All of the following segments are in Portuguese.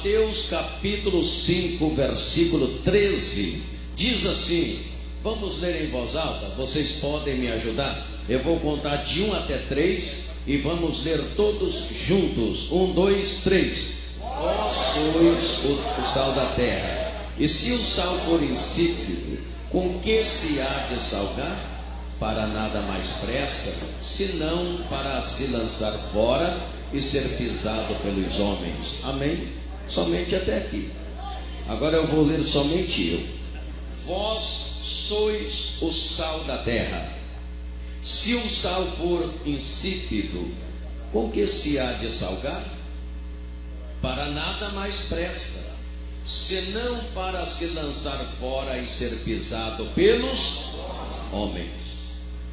Mateus capítulo 5, versículo 13, diz assim, vamos ler em voz alta, vocês podem me ajudar? Eu vou contar de 1 até 3 e vamos ler todos juntos. 1, 2, 3. Vós sois o sal da terra, e se o sal for insípido, com que se há de salgar? Para nada mais presta, senão para se lançar fora e ser pisado pelos homens. Amém? Somente até aqui. Agora eu vou ler somente eu. Vós sois o sal da terra. Se o sal for insípido, com que se há de salgar? Para nada mais presta, senão para se lançar fora e ser pisado pelos homens.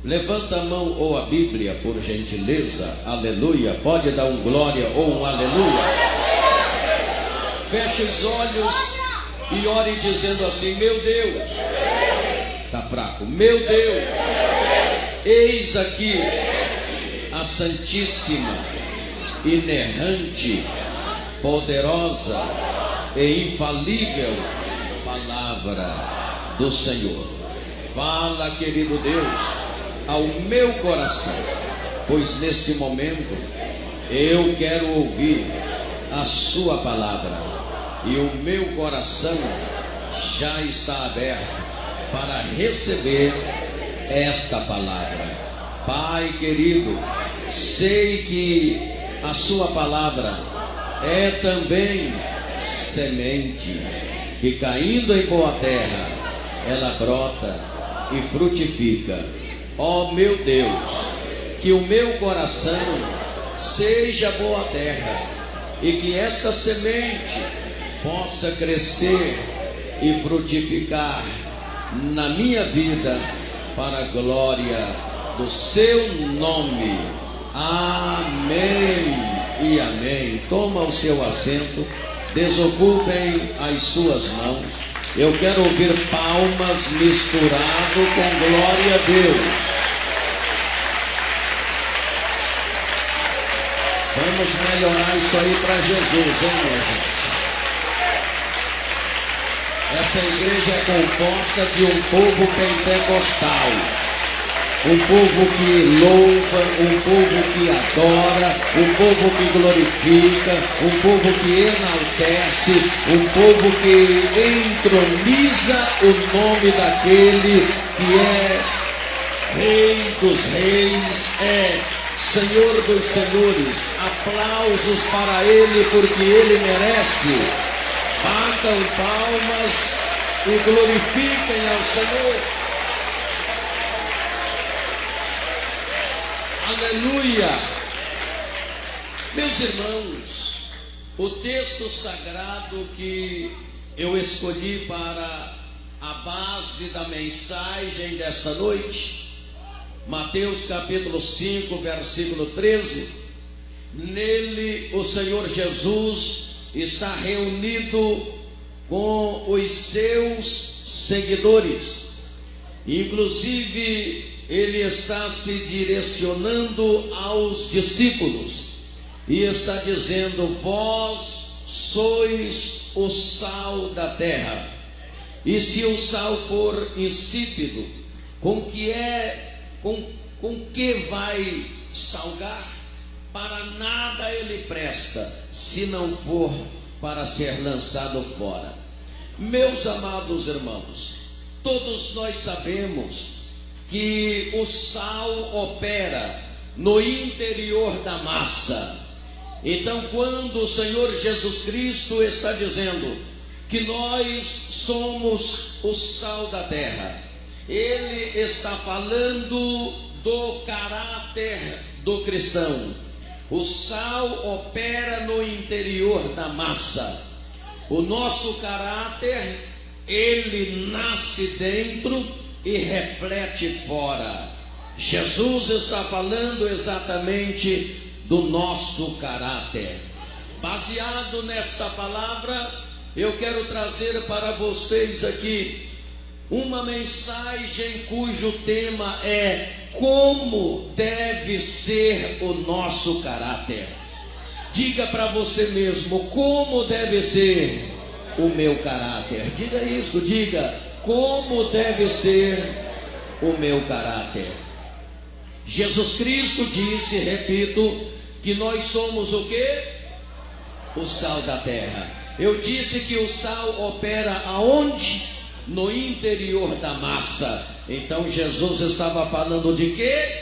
Levanta a mão ou a Bíblia, por gentileza. Aleluia. Pode dar um glória ou um aleluia. Feche os olhos e ore dizendo assim: meu Deus, está fraco, meu Deus, eis aqui a santíssima, inerrante, poderosa e infalível palavra do Senhor. Fala, querido Deus, ao meu coração, pois neste momento eu quero ouvir a sua palavra e o meu coração já está aberto para receber esta palavra. Pai querido, sei que a sua palavra é também semente que, caindo em boa terra, ela brota e frutifica. Ó meu Deus, que o meu coração seja boa terra e que esta semente possa crescer e frutificar na minha vida para a glória do seu nome. Amém e amém. Toma o seu assento, desocupem as suas mãos. Eu quero ouvir palmas misturado com glória a Deus. Vamos melhorar isso aí para Jesus, hein, minha gente? Essa igreja é composta de um povo pentecostal, um povo que louva, um povo que adora, um povo que glorifica, um povo que enaltece, um povo que entroniza o nome daquele que é Rei dos Reis, é Senhor dos Senhores. Aplausos para Ele, porque Ele merece. Batam palmas e glorifiquem ao Senhor. Aleluia. Meus irmãos, o texto sagrado que eu escolhi para a base da mensagem desta noite, Mateus capítulo 5, versículo 13. Nele o Senhor Jesus está reunido com os seus seguidores. Inclusive, ele está se direcionando aos discípulos e está dizendo: vós sois o sal da terra, e se o sal for insípido, com que vai salgar? Para nada ele presta, se não for para ser lançado fora. Meus amados irmãos, todos nós sabemos que o sal opera no interior da massa. Então, quando o Senhor Jesus Cristo está dizendo que nós somos o sal da terra, Ele está falando do caráter do cristão. O sal opera no interior da massa. O nosso caráter, ele nasce dentro e reflete fora. Jesus está falando exatamente do nosso caráter. Baseado nesta palavra, eu quero trazer para vocês aqui uma mensagem cujo tema é: como deve ser o nosso caráter. Diga para você mesmo: como deve ser o meu caráter? Diga isso, diga: como deve ser o meu caráter? Jesus Cristo disse, repito, que nós somos o quê? O sal da terra. Eu disse que o sal opera aonde? No interior da massa. Então Jesus estava falando de quê?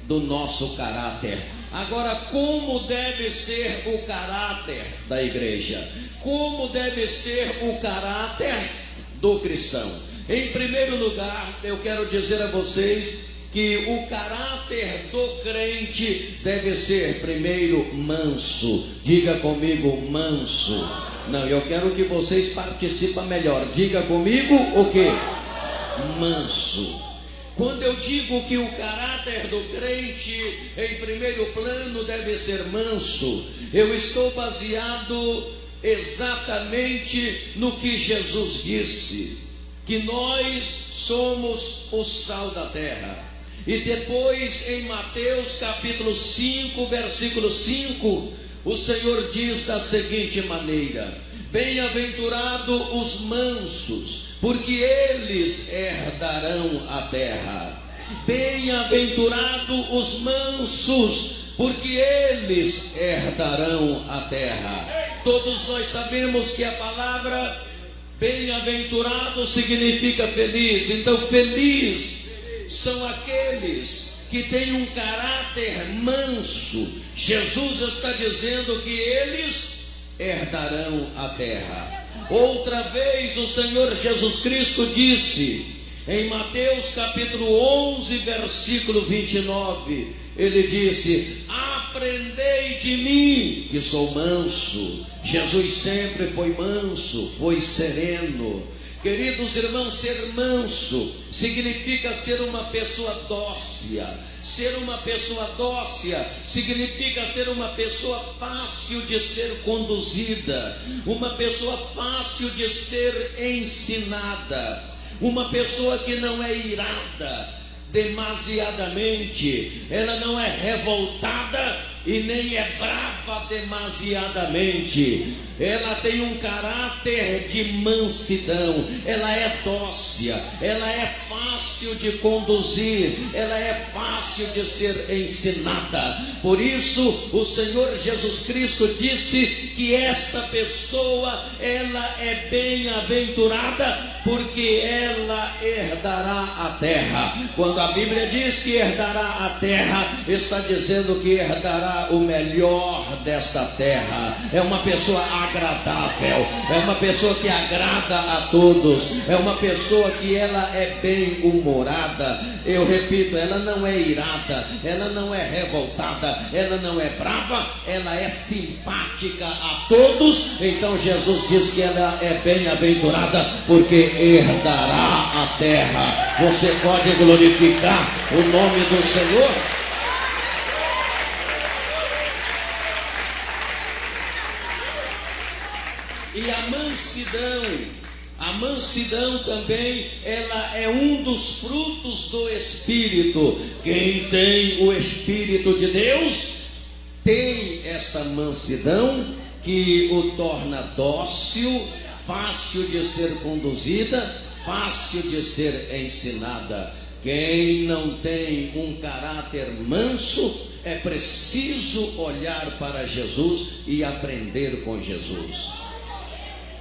Do nosso caráter. Agora, como deve ser o caráter da igreja? Como deve ser o caráter do cristão? Em primeiro lugar, eu quero dizer a vocês que o caráter do crente deve ser primeiro manso. Diga comigo, manso. Não, eu quero que vocês participem melhor. Diga comigo o quê? Manso. Quando eu digo que o caráter do crente em primeiro plano deve ser manso, eu estou baseado exatamente no que Jesus disse, que nós somos o sal da terra. E depois em Mateus capítulo 5, versículo 5, o Senhor diz da seguinte maneira: bem-aventurados os mansos, porque eles herdarão a terra. Bem-aventurados os mansos, porque eles herdarão a terra. Todos nós sabemos que a palavra bem-aventurado significa feliz. Então, feliz são aqueles que têm um caráter manso. Jesus está dizendo que eles herdarão a terra. Outra vez o Senhor Jesus Cristo disse em Mateus capítulo 11, versículo 29, ele disse: aprendei de mim, que sou manso. Jesus sempre foi manso, foi sereno. Queridos irmãos, ser manso significa ser uma pessoa dócil. Ser uma pessoa dócil significa ser uma pessoa fácil de ser conduzida, uma pessoa fácil de ser ensinada, uma pessoa que não é irada demasiadamente, ela não é revoltada e nem é brava demasiadamente. Ela tem um caráter de mansidão, ela é dócil, ela é fácil de conduzir, ela é fácil de ser ensinada. Por isso o Senhor Jesus Cristo disse que esta pessoa, ela é bem-aventurada, porque ela herdará a terra. Quando a Bíblia diz que herdará a terra, está dizendo que herdará o melhor desta terra. É uma pessoa agradável, é uma pessoa que agrada a todos, é uma pessoa que ela é bem-humorada. Eu repito, ela não é irada, ela não é revoltada, ela não é brava, ela é simpática a todos. Então Jesus diz que ela é bem-aventurada porque herdará a terra. Você pode glorificar o nome do Senhor? E a mansidão também, ela é um dos frutos do Espírito. Quem tem o Espírito de Deus tem esta mansidão que o torna dócil, fácil de ser conduzida, fácil de ser ensinada. Quem não tem um caráter manso, é preciso olhar para Jesus e aprender com Jesus.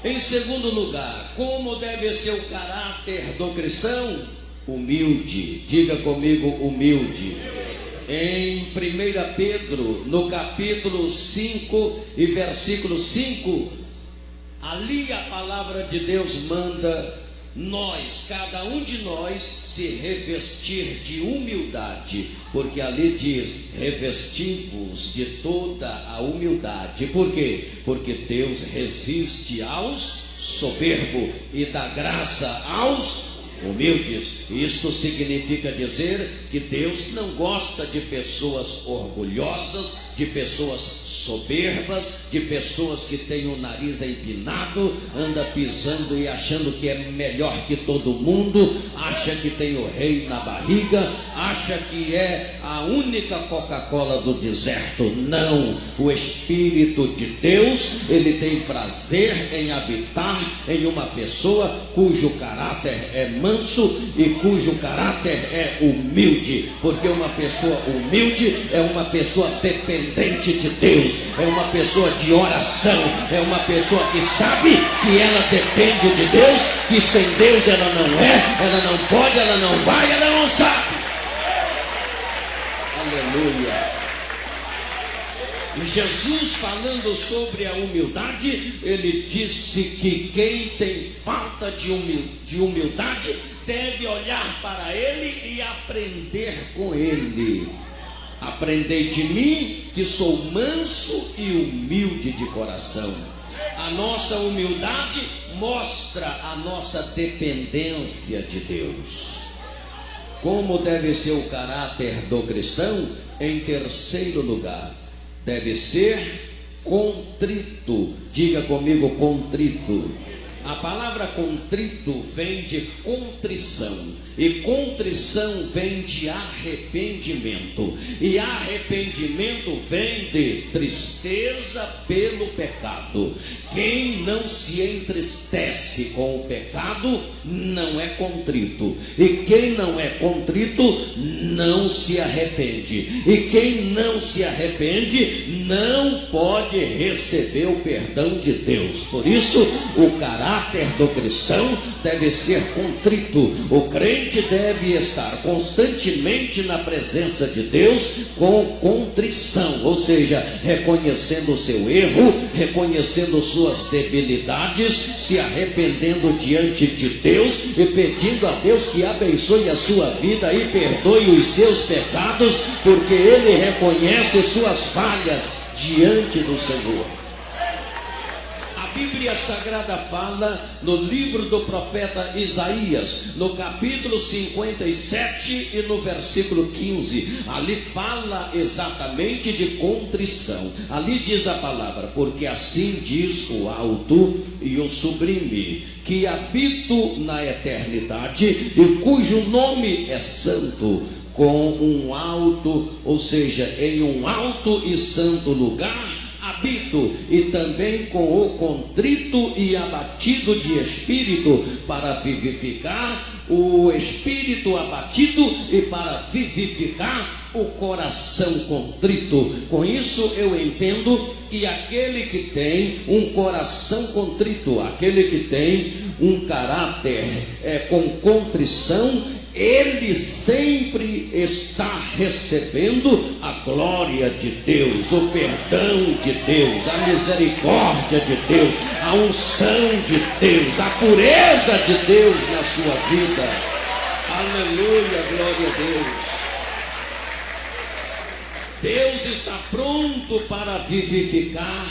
Em segundo lugar, como deve ser o caráter do cristão? Humilde. Diga comigo, humilde. Em 1 Pedro, no capítulo 5 e versículo 5, ali a palavra de Deus manda nós, cada um de nós, se revestir de humildade, porque ali diz: revesti-vos de toda a humildade. Por quê? Porque Deus resiste aos soberbos e dá graça aos humildes. Isto significa dizer que Deus não gosta de pessoas orgulhosas, de pessoas soberbas, de pessoas que têm o nariz empinado, anda pisando e achando que é melhor que todo mundo, acha que tem o rei na barriga, acha que é a única Coca-Cola do deserto. Não, o Espírito de Deus, ele tem prazer em habitar em uma pessoa cujo caráter é manso e cujo caráter é humilde, porque uma pessoa humilde é uma pessoa dependente de Deus, é uma pessoa de oração, é uma pessoa que sabe que ela depende de Deus, que sem Deus ela não é, ela não pode, ela não vai, ela não sabe. Aleluia. E Jesus, falando sobre a humildade, ele disse que quem tem falta de humildade deve olhar para ele e aprender com ele. Aprendei de mim, que sou manso e humilde de coração. A nossa humildade mostra a nossa dependência de Deus. Como deve ser o caráter do cristão? Em terceiro lugar, deve ser contrito. Diga comigo, contrito. A palavra contrito vem de contrição, e contrição vem de arrependimento, e arrependimento vem de tristeza pelo pecado. Quem não se entristece com o pecado não é contrito, e quem não é contrito não se arrepende, e quem não se arrepende não pode receber o perdão de Deus. Por isso, o caráter do cristão deve ser contrito. O crente deve estar constantemente na presença de Deus com contrição, ou seja, reconhecendo o seu erro, reconhecendo suas debilidades, se arrependendo diante de Deus e pedindo a Deus que abençoe a sua vida e perdoe os seus pecados, porque ele reconhece suas falhas diante do Senhor. A Bíblia Sagrada fala no livro do profeta Isaías, no capítulo 57 e no versículo 15, ali fala exatamente de contrição. Ali diz a palavra: porque assim diz o alto e o sublime, que habito na eternidade e cujo nome é santo, com um alto, ou seja, em um alto e santo lugar habito, e também com o contrito e abatido de espírito, para vivificar o espírito abatido e para vivificar o coração contrito. Com isso eu entendo que aquele que tem um coração contrito, aquele que tem um caráter com contrição, ele sempre está recebendo a glória de Deus, o perdão de Deus, a misericórdia de Deus, a unção de Deus, a pureza de Deus na sua vida. Aleluia, glória a Deus. Deus está pronto para vivificar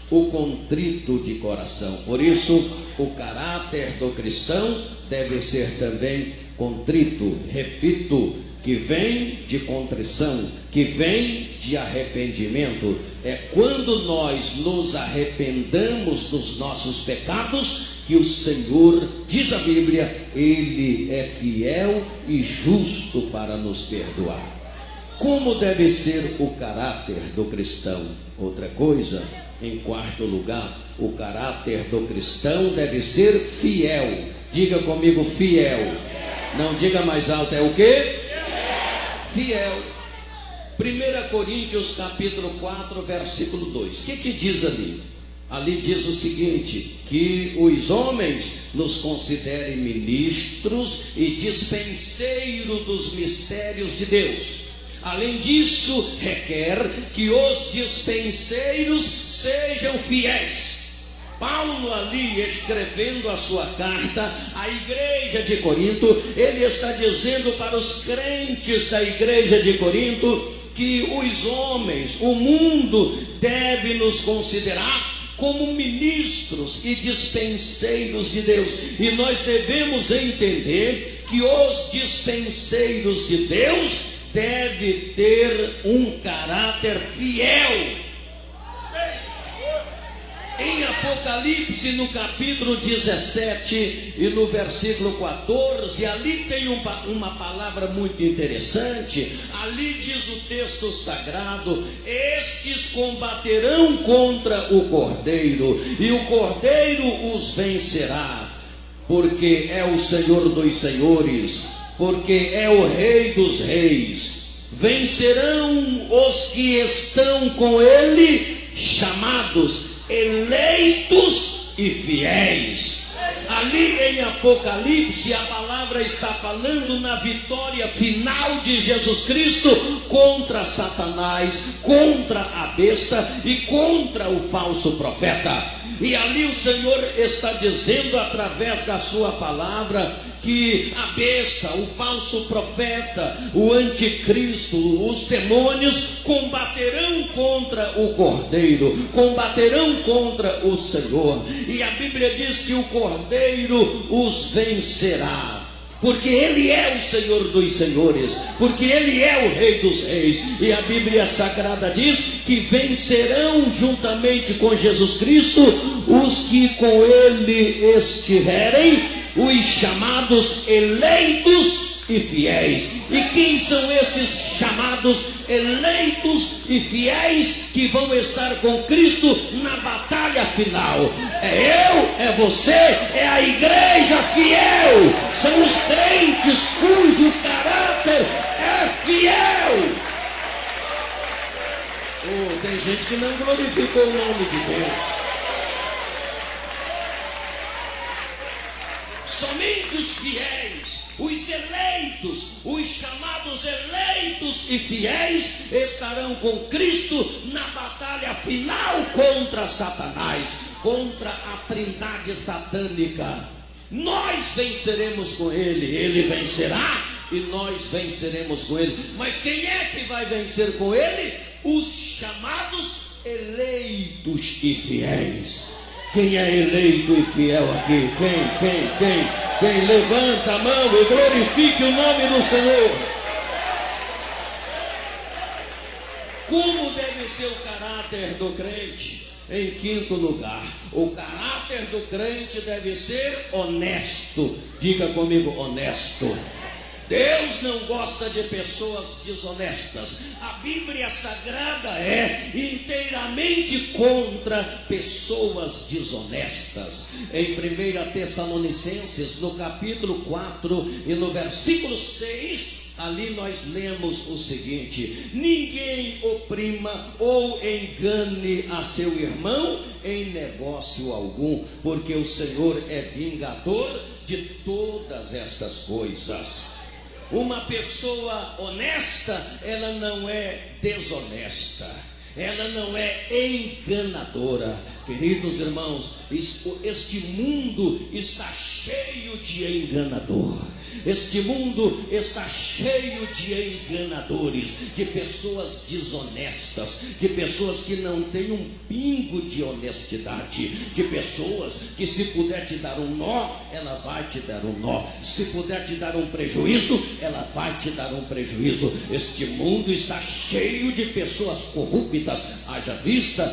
o contrito de coração. Por isso, o caráter do cristão deve ser também contrito. Repito, que vem de contrição, que vem de arrependimento. É quando nós nos arrependamos dos nossos pecados que o Senhor, diz a Bíblia, Ele é fiel e justo para nos perdoar. Como deve ser o caráter do cristão? Outra coisa, em quarto lugar, o caráter do cristão deve ser fiel. Diga comigo, fiel. Não diga mais alto, é o quê? Fiel. 1 Coríntios capítulo 4, versículo 2. O que diz ali? Ali diz o seguinte: que os homens nos considerem ministros e dispenseiros dos mistérios de Deus. Além disso, requer que os dispenseiros sejam fiéis. Paulo, ali escrevendo a sua carta à igreja de Corinto, ele está dizendo para os crentes da igreja de Corinto que os homens, o mundo, deve nos considerar como ministros e dispenseiros de Deus, e nós devemos entender que os dispenseiros de Deus devem ter um caráter fiel. Em Apocalipse, no capítulo 17 e no versículo 14, ali tem uma palavra muito interessante. Ali diz o texto sagrado: estes combaterão contra o Cordeiro, e o Cordeiro os vencerá, porque é o Senhor dos senhores, porque é o Rei dos reis. Vencerão os que estão com ele, chamados, eleitos e fiéis. Ali em Apocalipse, a palavra está falando na vitória final de Jesus Cristo contra Satanás, contra a besta e contra o falso profeta. E ali o Senhor está dizendo através da sua palavra que a besta, o falso profeta, o anticristo, os demônios combaterão contra o Cordeiro, combaterão contra o Senhor. E a Bíblia diz que o Cordeiro os vencerá, porque ele é o Senhor dos senhores, porque ele é o Rei dos reis. E a Bíblia Sagrada diz que vencerão juntamente com Jesus Cristo os que com ele estiverem, os chamados eleitos e fiéis. E quem são esses chamados eleitos e fiéis que vão estar com Cristo na batalha final? É eu, é você, é a igreja fiel. São os crentes cujo caráter é fiel. Oh, tem gente que não glorificou o nome de Deus. Somente os fiéis, os eleitos, os chamados eleitos e fiéis estarão com Cristo na batalha final contra Satanás, contra a trindade satânica. Nós venceremos com ele, ele vencerá e nós venceremos com ele. Mas quem é que vai vencer com ele? Os chamados eleitos e fiéis. Quem é eleito e fiel aqui? Quem? Levanta a mão e glorifique o nome do Senhor. Como deve ser o caráter do crente? Em quinto lugar, o caráter do crente deve ser honesto. Diga comigo, honesto. Deus não gosta de pessoas desonestas. A Bíblia Sagrada é inteiramente contra pessoas desonestas. Em 1 Tessalonicenses, no capítulo 4 e no versículo 6, ali nós lemos o seguinte: ninguém oprima ou engane a seu irmão em negócio algum, porque o Senhor é vingador de todas estas coisas. Uma pessoa honesta, ela não é desonesta, ela não é enganadora. Queridos irmãos, este mundo está cheio de enganador. Este mundo está cheio de enganadores, de pessoas desonestas, de pessoas que não têm um pingo de honestidade, de pessoas que, se puder te dar um nó, ela vai te dar um nó, se puder te dar um prejuízo, ela vai te dar um prejuízo. Este mundo está cheio de pessoas corruptas. Haja vista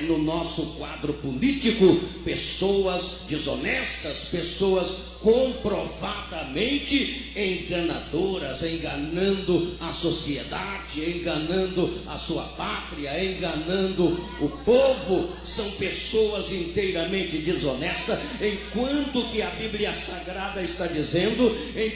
no nosso quadro político, pessoas desonestas, pessoas comprovadamente enganadoras, enganando a sociedade, enganando a sua pátria, enganando o povo. São pessoas inteiramente desonestas, enquanto que a Bíblia Sagrada está dizendo em 1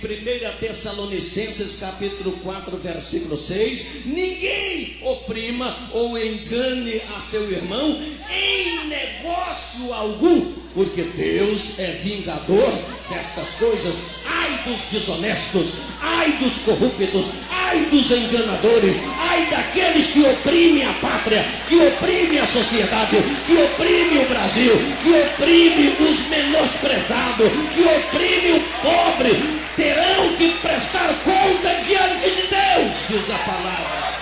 Tessalonicenses capítulo 4 versículo 6: ninguém oprima ou engane a seu irmão em negócio algum, porque Deus é vingador destas coisas. Ai dos desonestos, ai dos corruptos, ai dos enganadores, ai daqueles que oprimem a pátria, que oprimem a sociedade, que oprimem o Brasil, que oprimem os menosprezados, que oprimem o pobre. Terão que prestar conta diante de Deus, diz a palavra.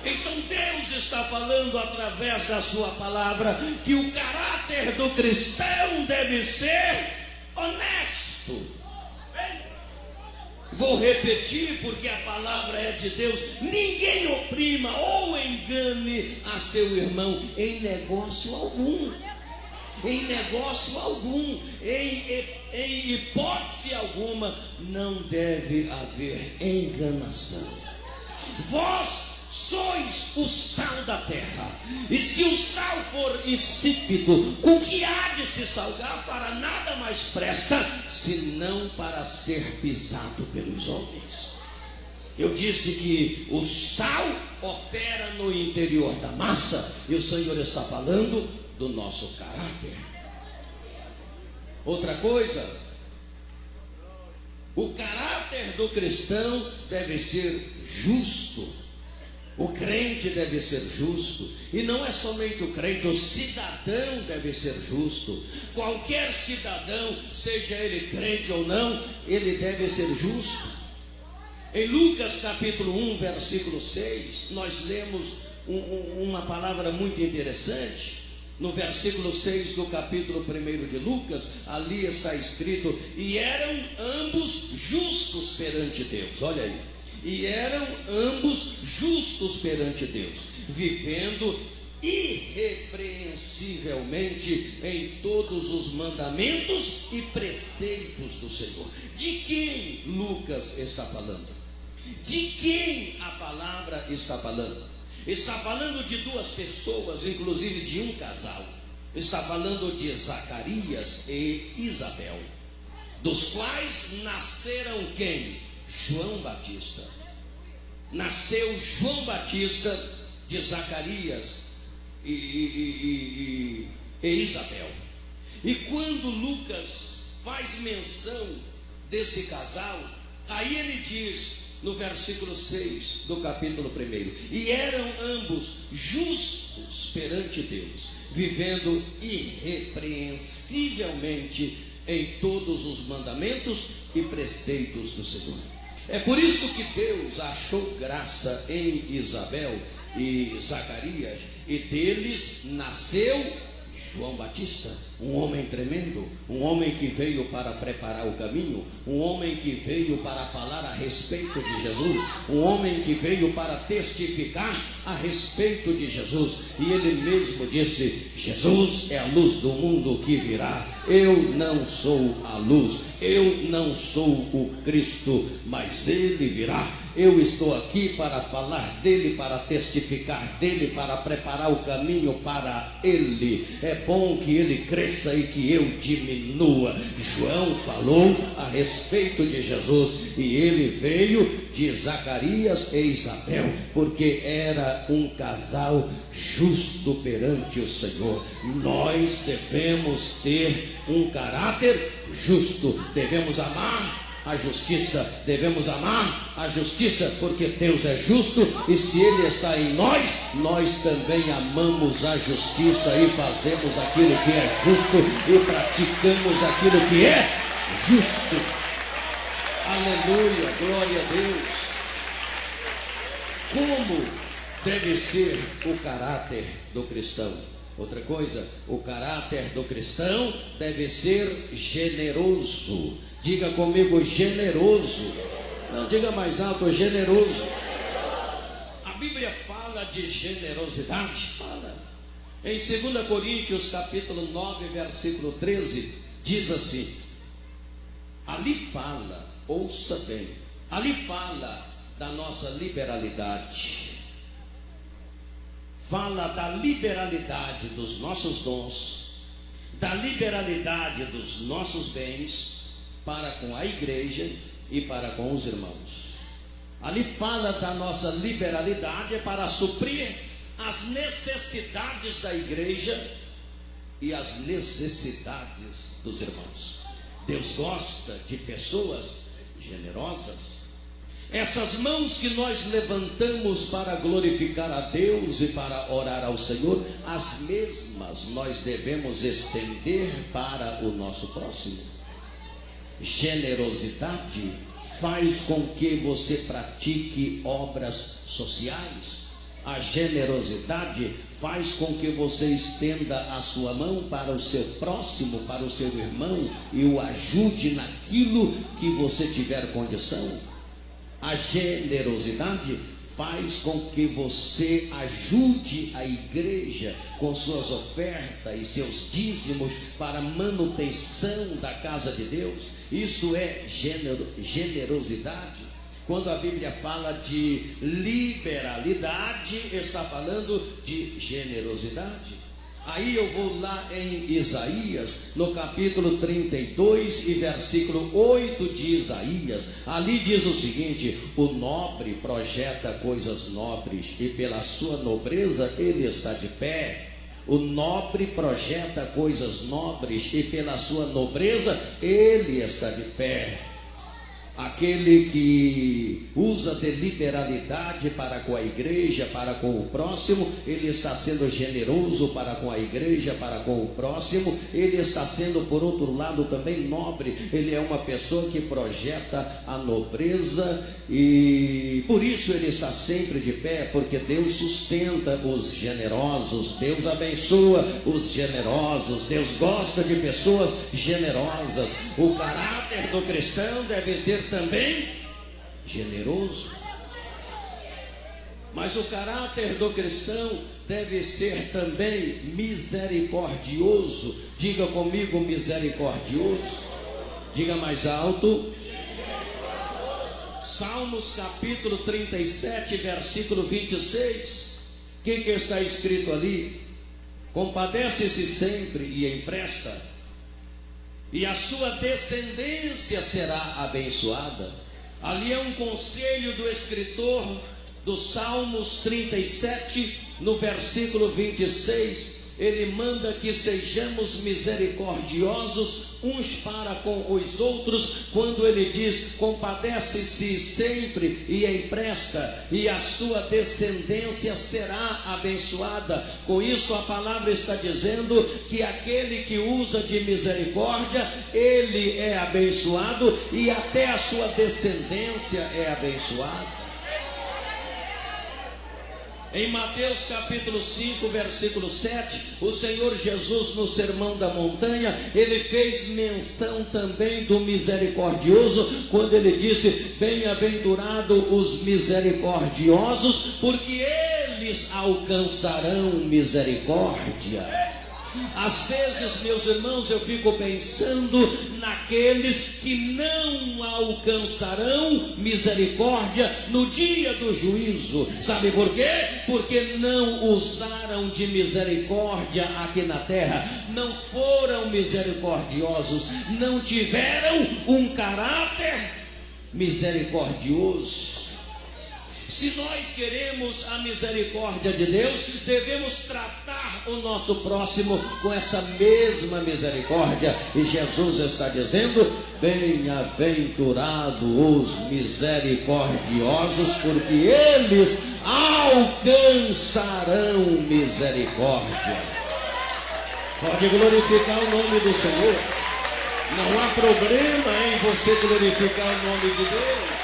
Então Deus está falando através da sua palavra que o caráter do cristão deve ser honesto. Vou repetir porque a palavra é de Deus. Ninguém oprima ou engane a seu irmão em negócio algum. Em negócio algum, em hipótese alguma, não deve haver enganação. Vós sois o sal da terra, e se o sal for insípido, com que há de se salgar? Para nada mais presta, senão para ser pisado pelos homens. Eu disse que o sal opera no interior da massa, e o Senhor está falando do nosso caráter. Outra coisa, o caráter do cristão deve ser justo. O crente deve ser justo, e não é somente o crente, o cidadão deve ser justo. Qualquer cidadão, seja ele crente ou não, ele deve ser justo. Em Lucas capítulo 1, versículo 6, nós lemos uma palavra muito interessante. No versículo 6 do capítulo 1 de Lucas, ali está escrito: e eram ambos justos perante Deus. Olha aí. E eram ambos justos perante Deus, vivendo irrepreensivelmente em todos os mandamentos e preceitos do Senhor. De quem Lucas está falando? De quem a palavra está falando? Está falando de duas pessoas, inclusive de um casal. Está falando de Zacarias e Isabel, dos quais nasceram quem? João Batista. Nasceu João Batista de Zacarias e Isabel. E quando Lucas faz menção desse casal, aí ele diz no versículo 6 do capítulo 1: e eram ambos justos perante Deus, vivendo irrepreensivelmente em todos os mandamentos e preceitos do Senhor. É por isso que Deus achou graça em Isabel e Zacarias, e deles nasceu João Batista, um homem tremendo, um homem que veio para preparar o caminho, um homem que veio para falar a respeito de Jesus, um homem que veio para testificar a respeito de Jesus. E ele mesmo disse: Jesus é a luz do mundo que virá. Eu não sou a luz, eu não sou o Cristo, mas ele virá. Eu estou aqui para falar dele, para testificar dele, para preparar o caminho para ele. É bom que ele cresça e que eu diminua. João falou a respeito de Jesus, e ele veio de Zacarias e Isabel, porque era um casal justo perante o Senhor. Nós devemos ter um caráter justo, devemos amar a justiça, devemos amar a justiça, porque Deus é justo, e se Ele está em nós, nós também amamos a justiça e fazemos aquilo que é justo e praticamos aquilo que é justo. Aleluia, glória a Deus. Como deve ser o caráter do cristão? Outra coisa, o caráter do cristão deve ser generoso. Diga comigo, generoso. Não, diga mais alto, generoso. A Bíblia fala de generosidade, fala. Em 2 Coríntios capítulo 9, versículo 13, diz assim: ali fala, ouça bem, ali fala da nossa liberalidade, fala da liberalidade dos nossos dons, da liberalidade dos nossos bens para com a igreja e para com os irmãos. Ali fala da nossa liberalidade para suprir as necessidades da igreja e as necessidades dos irmãos. Deus gosta de pessoas generosas. Essas mãos que nós levantamos para glorificar a Deus e para orar ao Senhor, as mesmas nós devemos estender para o nosso próximo. Generosidade faz com que você pratique obras sociais. A generosidade faz com que você estenda a sua mão para o seu próximo, para o seu irmão, e o ajude naquilo que você tiver condição. A generosidade faz com que você ajude a igreja com suas ofertas e seus dízimos para a manutenção da casa de Deus. Isto é generosidade. Quando a Bíblia fala de liberalidade, está falando de generosidade. Aí eu vou lá em Isaías, no capítulo 32 e versículo 8 de Isaías. Ali diz o seguinte: o nobre projeta coisas nobres, e pela sua nobreza ele está de pé. O nobre projeta coisas nobres, e pela sua nobreza ele está de pé. Aquele que usa de liberalidade para com a igreja, para com o próximo, ele está sendo generoso para com a igreja, para com o próximo. Ele está sendo, por outro lado, também nobre. Ele é uma pessoa que projeta a nobreza, e por isso ele está sempre de pé, porque Deus sustenta os generosos, Deus abençoa os generosos, Deus gosta de pessoas generosas. O caráter do cristão deve ser também generoso, mas o caráter do cristão deve ser também misericordioso. Diga comigo, misericordioso. Diga mais alto. Salmos capítulo 37, versículo 26. O que está escrito ali? Compadece-se sempre e empresta, e a sua descendência será abençoada. Ali é um conselho do escritor dos Salmos 37, no versículo 26. Ele manda que sejamos misericordiosos uns para com os outros, quando ele diz: compadece-se sempre e empresta, e a sua descendência será abençoada. Com isto a palavra está dizendo que aquele que usa de misericórdia, ele é abençoado, e até a sua descendência é abençoada. Em Mateus capítulo 5, versículo 7, o Senhor Jesus, no Sermão da Montanha, ele fez menção também do misericordioso, quando ele disse: bem-aventurados os misericordiosos, porque eles alcançarão misericórdia. Às vezes, meus irmãos, eu fico pensando naqueles que não alcançarão misericórdia no dia do juízo. Sabe por quê? Porque não usaram de misericórdia aqui na terra, não foram misericordiosos, não tiveram um caráter misericordioso. Se nós queremos a misericórdia de Deus, devemos tratar o nosso próximo com essa mesma misericórdia. E Jesus está dizendo: bem-aventurados os misericordiosos, porque eles alcançarão misericórdia. Pode glorificar o nome do Senhor. Não há problema em você glorificar o nome de Deus.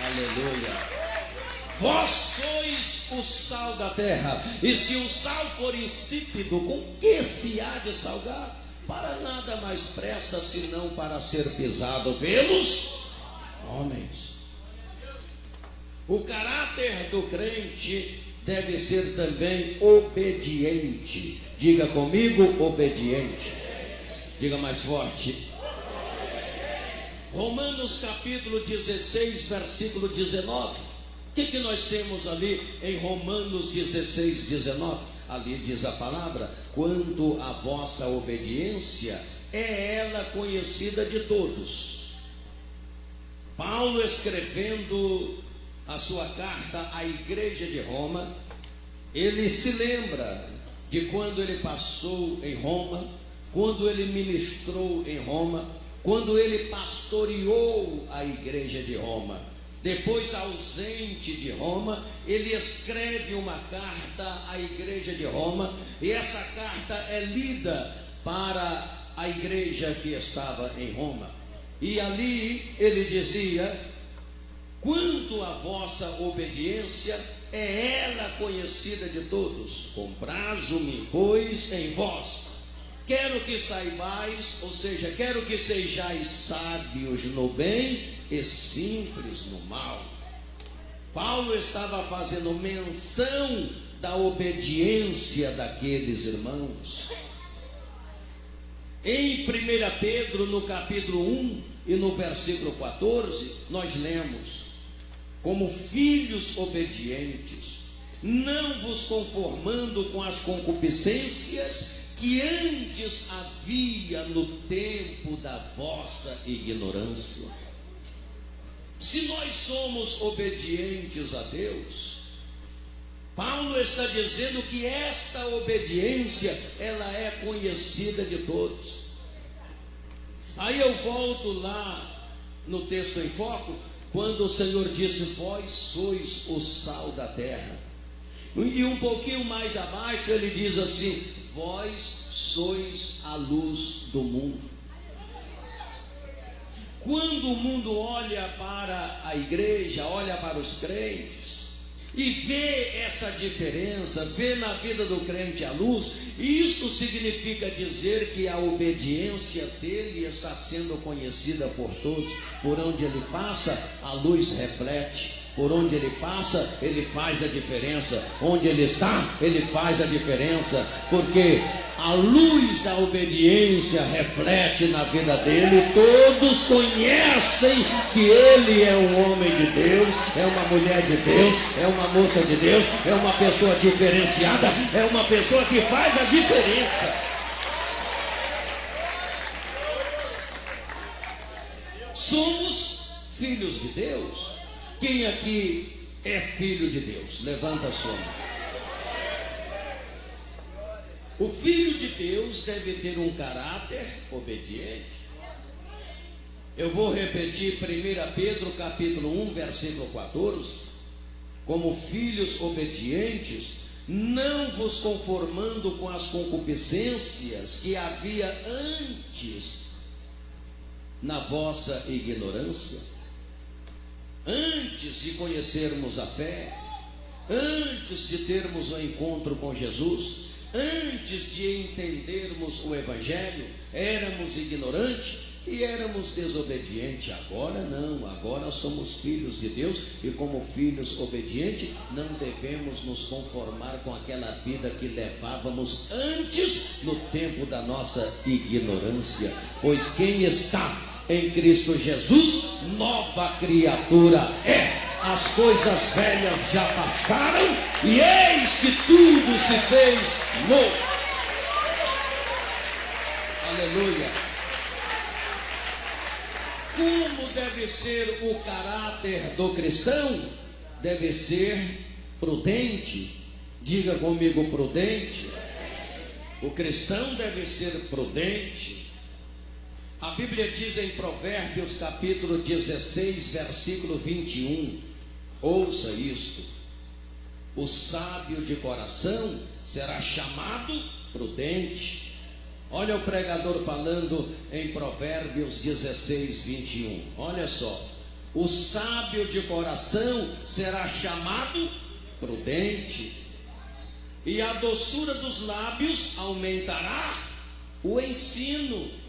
Aleluia. Vós sois o sal da terra, e se o sal for insípido, com que se há de salgar? Para nada mais presta senão para ser pisado pelos homens. O caráter do crente deve ser também obediente. Diga comigo, obediente. Diga mais forte. Romanos capítulo 16, versículo 19. O que nós temos ali em Romanos 16, 19? Ali diz a palavra: quanto à vossa obediência, é ela conhecida de todos. Paulo, escrevendo a sua carta à igreja de Roma, ele se lembra de quando ele passou em Roma, quando ele ministrou em Roma, quando ele pastoreou a igreja de Roma. Depois, ausente de Roma, ele escreve uma carta à igreja de Roma, e essa carta é lida para a igreja que estava em Roma. E ali ele dizia: quanto à vossa obediência, é ela conhecida de todos. Comprazo-me, pois, em vós. Quero que saibais, ou seja, quero que sejais sábios no bem e simples no mal. Paulo estava fazendo menção da obediência daqueles irmãos. Em 1 Pedro, no capítulo 1 e no versículo 14, nós lemos: como filhos obedientes, não vos conformando com as concupiscências que antes havia no tempo da vossa ignorância. Se nós somos obedientes a Deus, Paulo está dizendo que esta obediência, ela é conhecida de todos. Aí eu volto lá no texto em foco, quando o Senhor disse: vós sois o sal da terra. E um pouquinho mais abaixo ele diz assim: vós sois a luz do mundo. Quando o mundo olha para a igreja, olha para os crentes e vê essa diferença, vê na vida do crente a luz, isto significa dizer que a obediência dele está sendo conhecida por todos. Por onde ele passa, a luz reflete. Por onde ele passa, ele faz a diferença. Onde ele está, ele faz a diferença. Porque a luz da obediência reflete na vida dele. Todos conhecem que ele é um homem de Deus, é uma mulher de Deus, é uma moça de Deus, é uma pessoa diferenciada, é uma pessoa que faz a diferença. Somos filhos de Deus. Quem aqui é filho de Deus? Levanta a sua mão. O filho de Deus deve ter um caráter obediente. Eu vou repetir 1 Pedro capítulo 1, versículo 14. Como filhos obedientes, não vos conformando com as concupiscências que havia antes na vossa ignorância. Antes de conhecermos a fé, antes de termos um encontro com Jesus, antes de entendermos o Evangelho, éramos ignorantes e éramos desobedientes. Agora não, agora somos filhos de Deus e como filhos obedientes não devemos nos conformar com aquela vida que levávamos antes, no tempo da nossa ignorância. Pois quem está em Cristo Jesus, nova criatura é. As coisas velhas já passaram e eis que tudo se fez novo. Aleluia. Como deve ser o caráter do cristão? Deve ser prudente. Diga comigo, prudente. O cristão deve ser prudente. A Bíblia diz em Provérbios capítulo 16, versículo 21, ouça isto: o sábio de coração será chamado prudente. Olha o pregador falando em Provérbios 16, 21, olha só: o sábio de coração será chamado prudente, e a doçura dos lábios aumentará o ensino.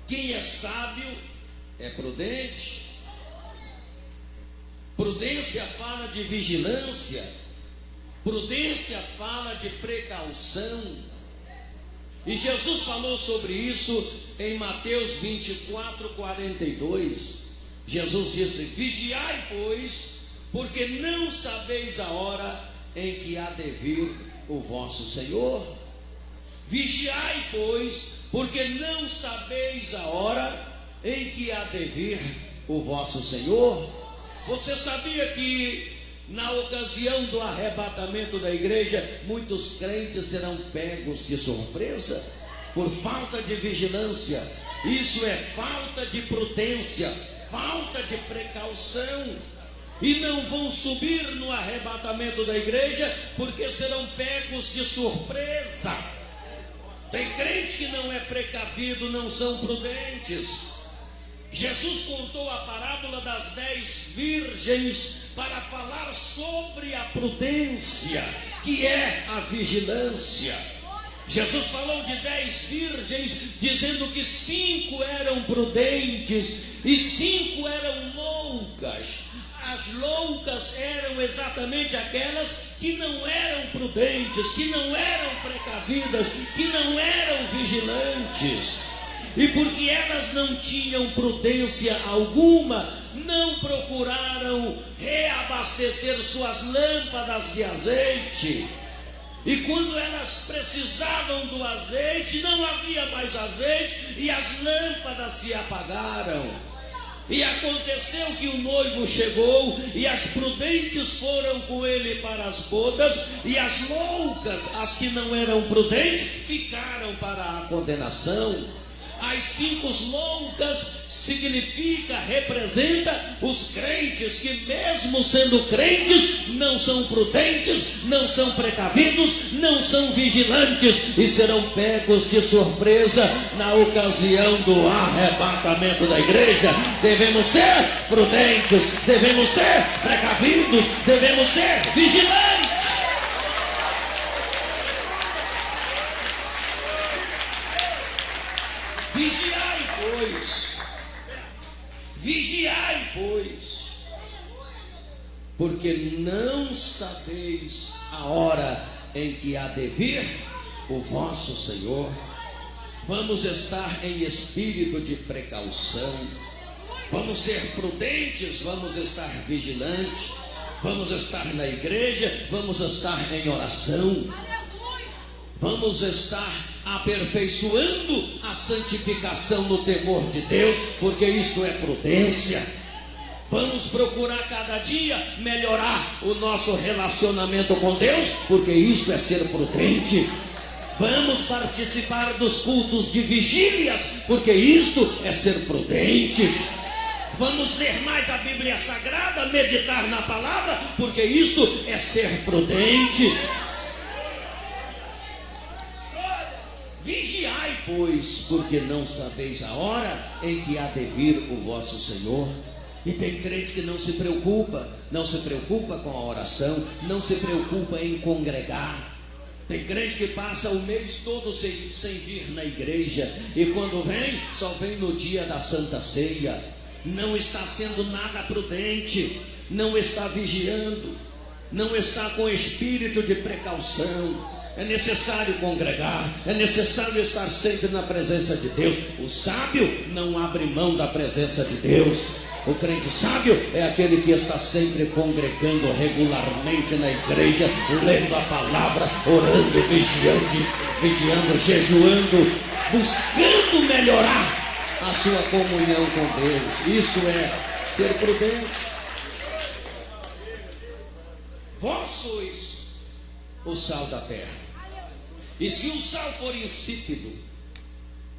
Quem é sábio é prudente. Prudência fala de vigilância. Prudência fala de precaução. E Jesus falou sobre isso em Mateus 24, 42. Jesus disse: vigiai, pois, porque não sabeis a hora em que há de vir o vosso Senhor. Vigiai, pois, porque não sabeis a hora em que há de vir o vosso Senhor. Você sabia que na ocasião do arrebatamento da igreja, muitos crentes serão pegos de surpresa por falta de vigilância? Isso é falta de prudência, falta de precaução. E não vão subir no arrebatamento da igreja porque serão pegos de surpresa. Tem crente que não é precavido, não são prudentes. Jesus contou a parábola das 10 virgens para falar sobre a prudência, que é a vigilância. Jesus falou de 10 virgens, dizendo que 5 eram prudentes e 5 eram loucas. As loucas eram exatamente aquelas que não eram prudentes, que não eram precavidas, que não eram vigilantes. E porque elas não tinham prudência alguma, não procuraram reabastecer suas lâmpadas de azeite. E quando elas precisavam do azeite, não havia mais azeite e as lâmpadas se apagaram. E aconteceu que o noivo chegou e as prudentes foram com ele para as bodas, e as loucas, as que não eram prudentes, ficaram para a condenação. As 5 loucas representa os crentes que, mesmo sendo crentes, não são prudentes, não são precavidos, não são vigilantes e serão pegos de surpresa na ocasião do arrebatamento da igreja. Devemos ser prudentes, devemos ser precavidos, devemos ser vigilantes. Vigiai, pois, porque não sabeis a hora em que há de vir o vosso Senhor. Vamos estar em espírito de precaução, vamos ser prudentes, vamos estar vigilantes, vamos estar na igreja, vamos estar em oração, vamos estar aperfeiçoando a santificação no temor de Deus, porque isto é prudência. Vamos procurar cada dia melhorar o nosso relacionamento com Deus, porque isto é ser prudente. Vamos participar dos cultos de vigílias, porque isto é ser prudente. Vamos ler mais a Bíblia Sagrada, meditar na palavra, porque isto é ser prudente. Vigiai, pois, porque não sabeis a hora em que há de vir o vosso Senhor. E tem crente que não se preocupa com a oração, não se preocupa em congregar. Tem crente que passa o mês todo sem vir na igreja, e quando vem, só vem no dia da Santa Ceia. Não está sendo nada prudente, não está vigiando, não está com espírito de precaução. É necessário congregar, é necessário estar sempre na presença de Deus. O sábio não abre mão da presença de Deus. O crente sábio é aquele que está sempre congregando regularmente na igreja, lendo a palavra, orando, vigiando, jejuando, buscando melhorar a sua comunhão com Deus. Isto é ser prudente. Vós sois o sal da terra. E se o sal for insípido,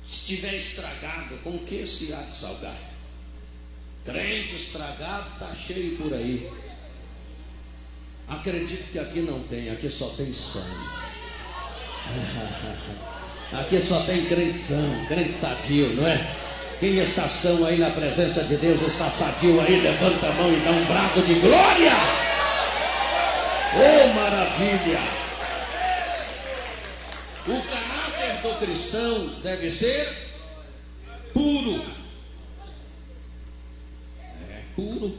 estiver estragado, com que se há de salgar? Crente estragado está cheio por aí. Acredito que aqui não tem, aqui só tem sangue. Aqui só tem crente são, crente sadio, não é? Quem está são aí na presença de Deus, está sadio aí, levanta a mão e dá um brado de glória. Oh, maravilha! O caráter do cristão deve ser puro. Puro.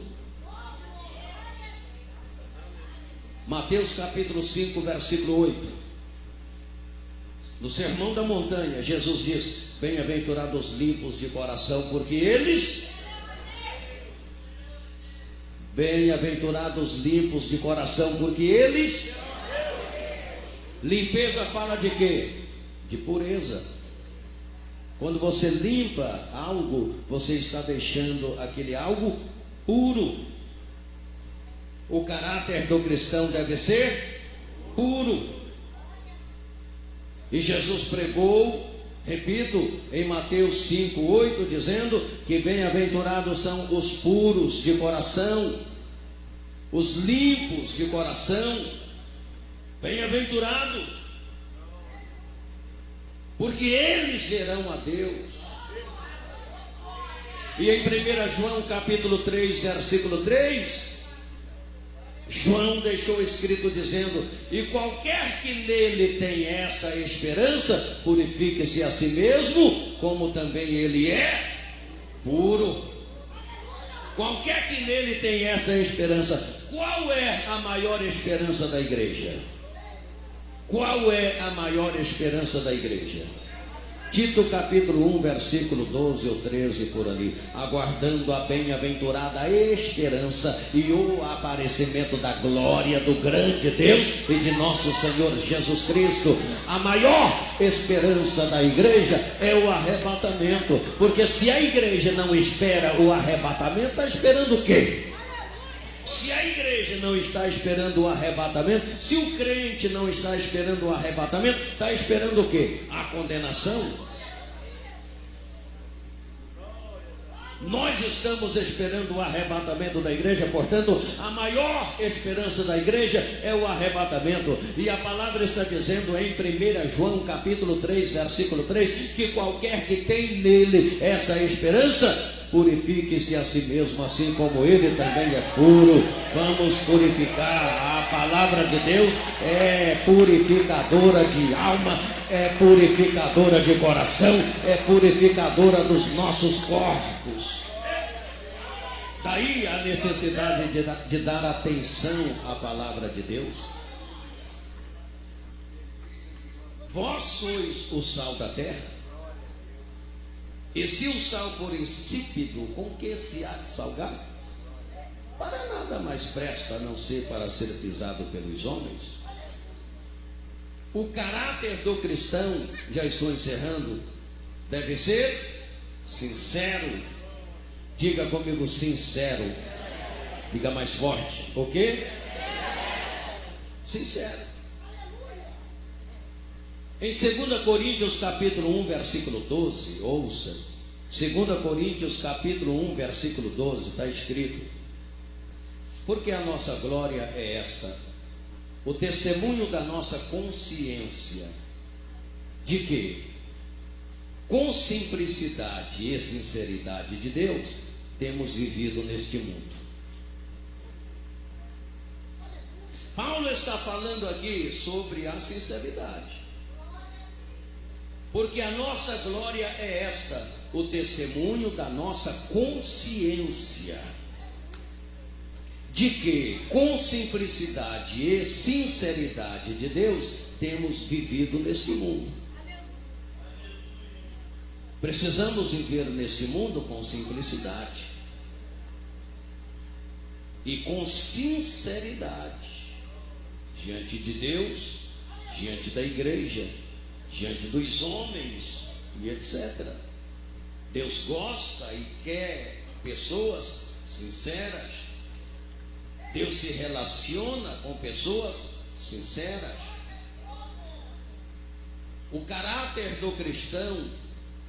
Mateus capítulo 5, versículo 8. No Sermão da Montanha, Jesus diz: bem-aventurados os limpos de coração, porque eles... Bem-aventurados limpos de coração, porque eles... Limpeza fala de quê? De pureza. Quando você limpa algo, você está deixando aquele algo puro. O caráter do cristão deve ser puro. E Jesus pregou, repito, em Mateus 5:8, dizendo que bem-aventurados são os puros de coração, os limpos de coração. Bem-aventurados, porque eles verão a Deus. E em 1 João capítulo 3, versículo 3, João deixou escrito dizendo: e qualquer que nele tem essa esperança, purifique-se a si mesmo, como também ele é puro. Qualquer que nele tem essa esperança. Qual é a maior esperança da igreja? Qual é a maior esperança da igreja? Tito capítulo 1, versículo 12 ou 13, por ali. Aguardando a bem-aventurada esperança e o aparecimento da glória do grande Deus e de nosso Senhor Jesus Cristo. A maior esperança da igreja é o arrebatamento. Porque se a igreja não espera o arrebatamento, está esperando o quê? Se a igreja não está esperando o arrebatamento, se o crente não está esperando o arrebatamento, está esperando o quê? A condenação. Nós estamos esperando o arrebatamento da igreja, portanto, a maior esperança da igreja é o arrebatamento. E a palavra está dizendo em 1 João capítulo 3, versículo 3, que qualquer que tem nele essa esperança, purifique-se a si mesmo, assim como ele também é puro. Vamos purificar. A palavra de Deus é purificadora de alma, é purificadora de coração, é purificadora dos nossos corpos. Daí a necessidade de dar atenção à palavra de Deus. Vós sois o sal da terra. E se o sal for insípido, com que se há de salgar? Para nada mais presta a não ser para ser pisado pelos homens. O caráter do cristão, já estou encerrando, deve ser sincero. Diga comigo, sincero. Diga mais forte. O quê? Sincero. Em 2 Coríntios capítulo 1, versículo 12, ouça, 2 Coríntios capítulo 1, versículo 12, está escrito: porque a nossa glória é esta, o testemunho da nossa consciência, de que, com simplicidade e sinceridade de Deus, temos vivido neste mundo. Paulo está falando aqui sobre a sinceridade. Porque a nossa glória é esta, o testemunho da nossa consciência, de que com simplicidade e sinceridade de Deus temos vivido neste mundo. Precisamos viver neste mundo com simplicidade e com sinceridade diante de Deus, diante da igreja, diante dos homens e etc. Deus gosta e quer pessoas sinceras. Deus se relaciona com pessoas sinceras. O caráter do cristão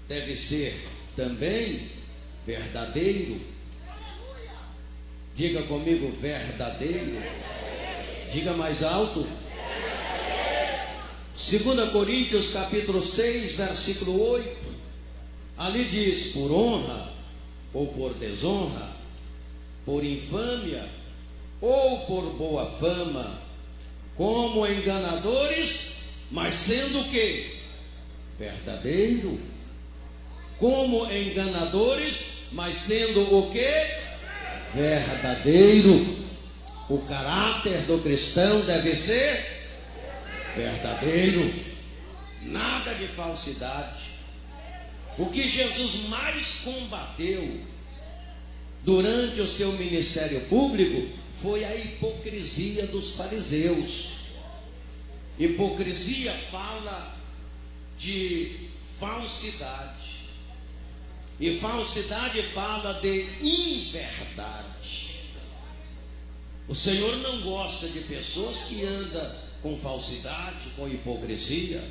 deve ser também verdadeiro. Diga comigo, verdadeiro. Diga mais alto. 2 Coríntios capítulo 6, versículo 8, ali diz: por honra ou por desonra, por infâmia ou por boa fama, como enganadores, mas sendo o quê? Verdadeiro. Como enganadores, mas sendo o quê? Verdadeiro. O caráter do cristão deve ser verdadeiro, nada de falsidade. O que Jesus mais combateu durante o seu ministério público foi a hipocrisia dos fariseus. Hipocrisia fala de falsidade, e falsidade fala de inverdade. O Senhor não gosta de pessoas que andam com falsidade, com hipocrisia.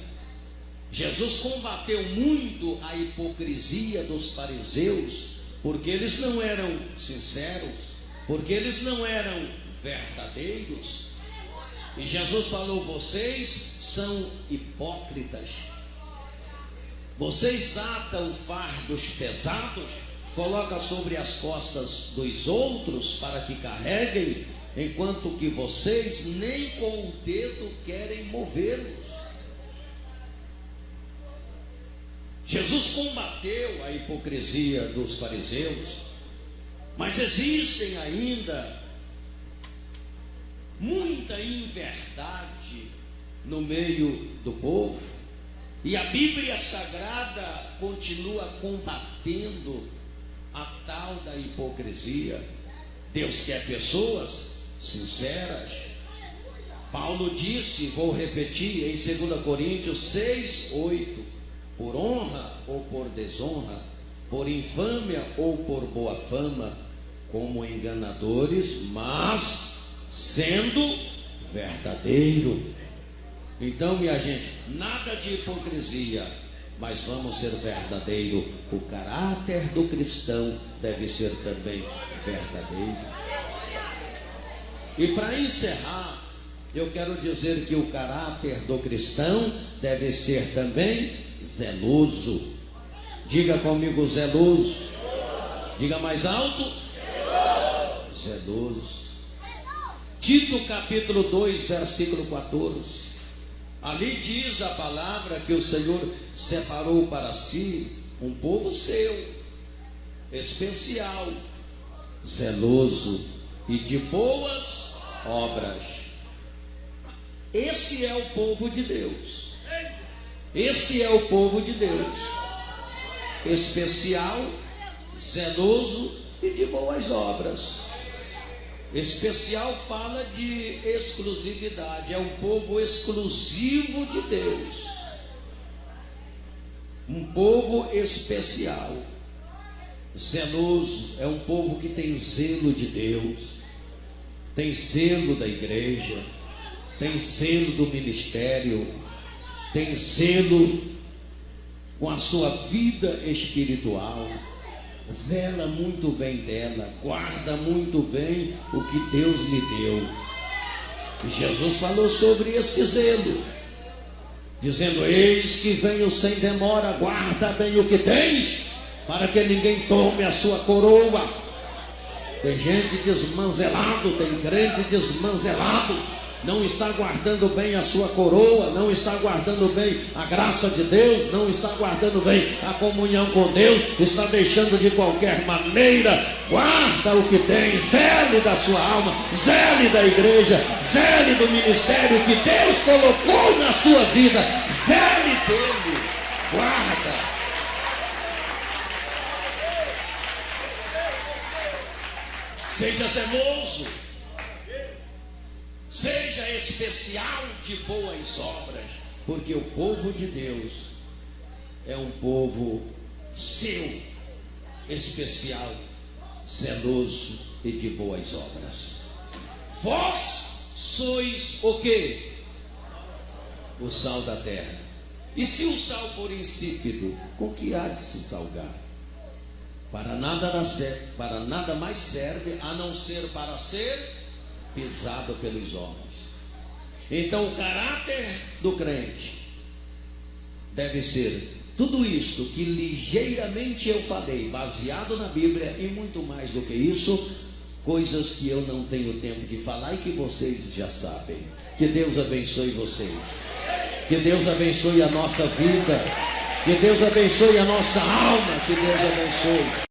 Jesus combateu muito a hipocrisia dos fariseus, porque eles não eram sinceros, porque eles não eram verdadeiros. E Jesus falou: vocês são hipócritas. Vocês atam fardos pesados, colocam sobre as costas dos outros para que carreguem, enquanto que vocês nem com o dedo querem movê-los. Jesus combateu a hipocrisia dos fariseus, mas existem ainda muita inverdade no meio do povo, e a Bíblia Sagrada continua combatendo a tal da hipocrisia. Deus quer pessoas sinceras. Paulo disse, vou repetir, em 2 Coríntios 6:8: por honra ou por desonra, por infâmia ou por boa fama, como enganadores, mas sendo verdadeiro. Então, minha gente, nada de hipocrisia, mas vamos ser verdadeiro. O caráter do cristão deve ser também verdadeiro. E para encerrar, eu quero dizer que o caráter do cristão deve ser também zeloso. Diga comigo, zeloso. Diga mais alto. Zeloso. Tito capítulo 2, versículo 14. Ali diz a palavra que o Senhor separou para si um povo seu, especial, zeloso e de boas obras. Esse é o povo de Deus. Esse é o povo de Deus, especial, zeloso e de boas obras. Especial fala de exclusividade, é um povo exclusivo de Deus, um povo especial. Zeloso é um povo que tem zelo de Deus, tem zelo da igreja, tem zelo do ministério, tem zelo com a sua vida espiritual, zela muito bem dela, guarda muito bem o que Deus lhe deu. E Jesus falou sobre este zelo, dizendo: eis que venho sem demora, guarda bem o que tens, para que ninguém tome a sua coroa. Tem gente desmanzelado, tem crente desmanzelado, não está guardando bem a sua coroa, não está guardando bem a graça de Deus, não está guardando bem a comunhão com Deus, está deixando de qualquer maneira. Guarda o que tem, zele da sua alma, zele da igreja, zele do ministério que Deus colocou na sua vida, zele dele, guarda. Seja zeloso, seja especial de boas obras, porque o povo de Deus é um povo seu, especial, zeloso e de boas obras. Vós sois o quê? O sal da terra. E se o sal for insípido, com que há de se salgar? Para nada mais serve a não ser para ser pisado pelos homens. Então o caráter do crente deve ser tudo isto que ligeiramente eu falei, baseado na Bíblia, e muito mais do que isso, coisas que eu não tenho tempo de falar e que vocês já sabem. Que Deus abençoe vocês, que Deus abençoe a nossa vida, que Deus abençoe a nossa alma, que Deus abençoe